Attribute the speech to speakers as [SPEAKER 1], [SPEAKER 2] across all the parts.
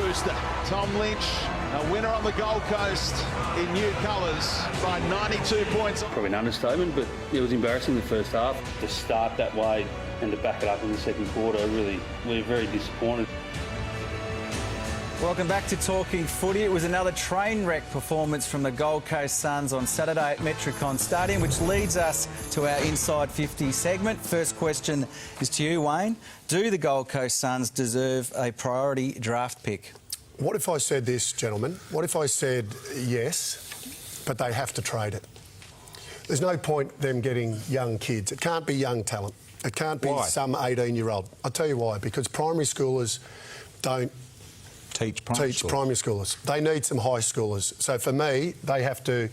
[SPEAKER 1] booster. Tom Lynch, a winner on the Gold Coast in new colours by 92 points.
[SPEAKER 2] Probably an understatement, but it was embarrassing the first half. To start that way and to back it up in the second quarter, we're very disappointed.
[SPEAKER 3] Welcome back to Talking Footy. It was another train wreck performance from the Gold Coast Suns on Saturday at Metricon Stadium, which leads us to our Inside 50 segment. First question is to you, Wayne. Do the Gold Coast Suns deserve a priority draft pick?
[SPEAKER 4] What if I said this, gentlemen? What if I said yes, but they have to trade it? There's no point them getting young kids. It can't be young talent. It can't be some 18-year-old. I'll tell you why. Because primary schoolers don't teach primary schoolers. They need some high schoolers. So for me, they have to.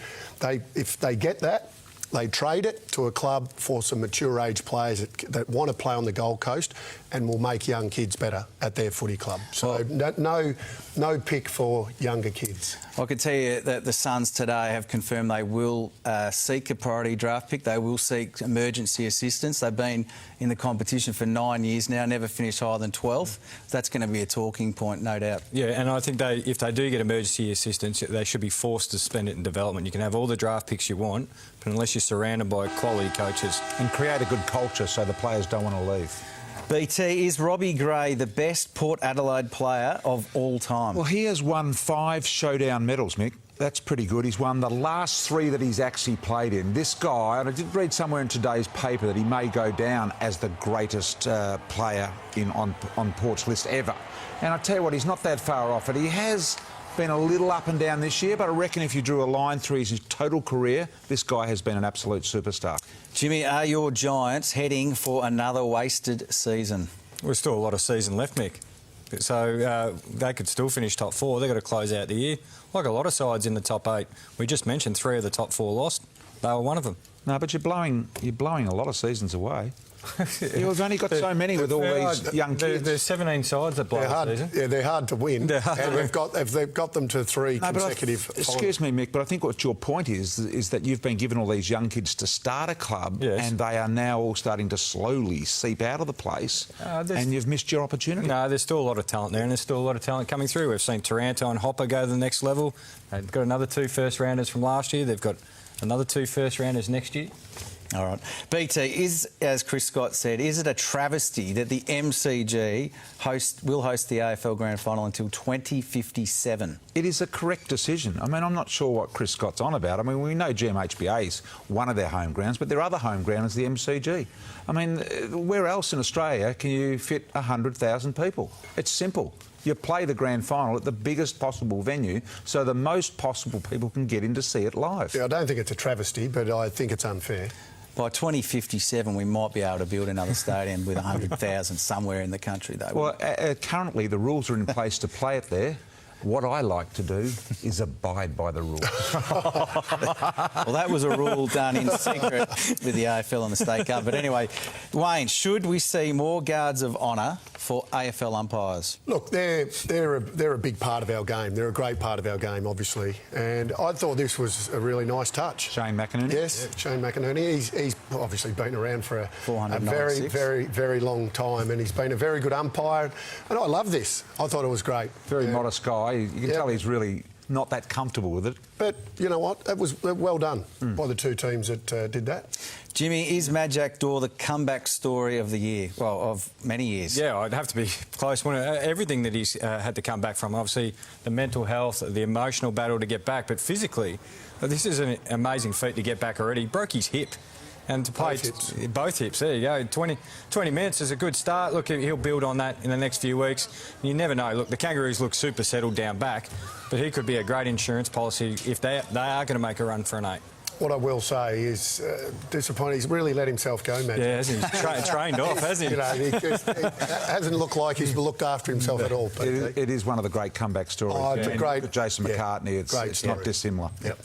[SPEAKER 4] If they get that, they trade it to a club for some mature age players that want to play on the Gold Coast and will make young kids better at their footy club. So no pick for younger kids.
[SPEAKER 3] I can tell you that the Suns today have confirmed they will seek a priority draft pick. They will seek emergency assistance. They've been in the competition for 9 years now, never finished higher than 12th. That's going to be a talking point, no doubt.
[SPEAKER 5] Yeah, and I think if they do get emergency assistance, they should be forced to spend it in development. You can have all the draft picks you want, but unless you're surrounded by quality coaches.
[SPEAKER 6] And create a good culture so the players don't want to leave.
[SPEAKER 3] BT, is Robbie Gray the best Port Adelaide player of all time?
[SPEAKER 6] Well, he has won 5 showdown medals, Mick. That's pretty good. He's won the last 3 that he's actually played in. This guy, and I did read somewhere in today's paper that he may go down as the greatest player on Port's list ever. And I tell you what, he's not that far off it. He has been a little up and down this year, but I reckon if you drew a line through his total career, this guy has been an absolute superstar.
[SPEAKER 3] Jimmy, are your Giants heading for another wasted season?
[SPEAKER 5] There's still a lot of season left, Mick. So they could still finish top 4. They've got to close out the year. Like a lot of sides in the top 8. We just mentioned 3 of the top 4 lost. They were one of them.
[SPEAKER 6] No, but you're blowing a lot of seasons away. You've only got so many with all these young kids.
[SPEAKER 5] There's 17 sides that blow a season.
[SPEAKER 4] Yeah, they're hard to win. And they've got them to 3 consecutive.
[SPEAKER 6] Excuse me, Mick, but I think what your point is that you've been given all these young kids to start a club, and they are now all starting to slowly seep out of the place, and you've missed your opportunity.
[SPEAKER 5] No, there's still a lot of talent there, and there's still a lot of talent coming through. We've seen Taranto and Hopper go to the next level. They've got another 2 first-rounders from last year. They've got another 2 first-rounders next year.
[SPEAKER 3] All right. BT, as Chris Scott said, is it a travesty that the MCG will host the AFL Grand Final until 2057?
[SPEAKER 6] It is a correct decision. I mean, I'm not sure what Chris Scott's on about. I mean, we know GMHBA is one of their home grounds, but their other home ground is the MCG. I mean, where else in Australia can you fit 100,000 people? It's simple. You play the grand final at the biggest possible venue so the most possible people can get in to see it live. Yeah,
[SPEAKER 4] I don't think it's a travesty, but I think it's unfair.
[SPEAKER 3] By 2057, we might be able to build another stadium with 100,000 somewhere in the country, though.
[SPEAKER 6] Well, currently the rules are in place to play it there. What I like to do is abide by the rules.
[SPEAKER 3] Well, that was a rule done in secret with the AFL and the State Cup. But anyway, Wayne, should we see more guards of honour for AFL umpires?
[SPEAKER 4] Look, they're a big part of our game. They're a great part of our game, obviously. And I thought this was a really nice touch.
[SPEAKER 6] Shane McInerney?
[SPEAKER 4] Yes, yeah. Shane McInerney. He's obviously been around for a very, very long time, and he's been a very good umpire. And I love this. I thought it was great.
[SPEAKER 6] Very modest guy. You can tell he's really not that comfortable with it.
[SPEAKER 4] But you know what? That was well done by the 2 teams that did that.
[SPEAKER 3] Jimmy, is Majak Daw the comeback story of the year? Well, of many years.
[SPEAKER 5] Yeah, I'd have to be close. Everything that he's had to come back from, obviously the mental health, the emotional battle to get back, but physically, this is an amazing feat to get back already. He broke his hip. And to play both hips, there you go. 20 minutes is a good start. Look, he'll build on that in the next few weeks. You never know. Look, the Kangaroos look super settled down back, but he could be a great insurance policy if they are going to make a run for an 8.
[SPEAKER 4] What I will say is disappointing. He's really let himself go, man.
[SPEAKER 5] Yeah, hasn't he? He's trained off, hasn't he?
[SPEAKER 4] You know, he hasn't looked like he's looked after himself at all.
[SPEAKER 6] It is one of the great comeback stories.
[SPEAKER 4] Oh, it's a great...
[SPEAKER 6] Jason McCartney, it's not dissimilar.
[SPEAKER 4] Yep.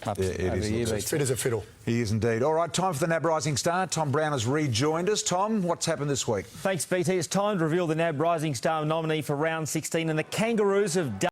[SPEAKER 6] It is.
[SPEAKER 4] It's fit as a fiddle.
[SPEAKER 6] He is indeed. All right, time for the NAB Rising Star. Tom Brown has rejoined us. Tom, what's happened this week?
[SPEAKER 7] Thanks, BT. It's time to reveal the NAB Rising Star nominee for round 16, and the Kangaroos have done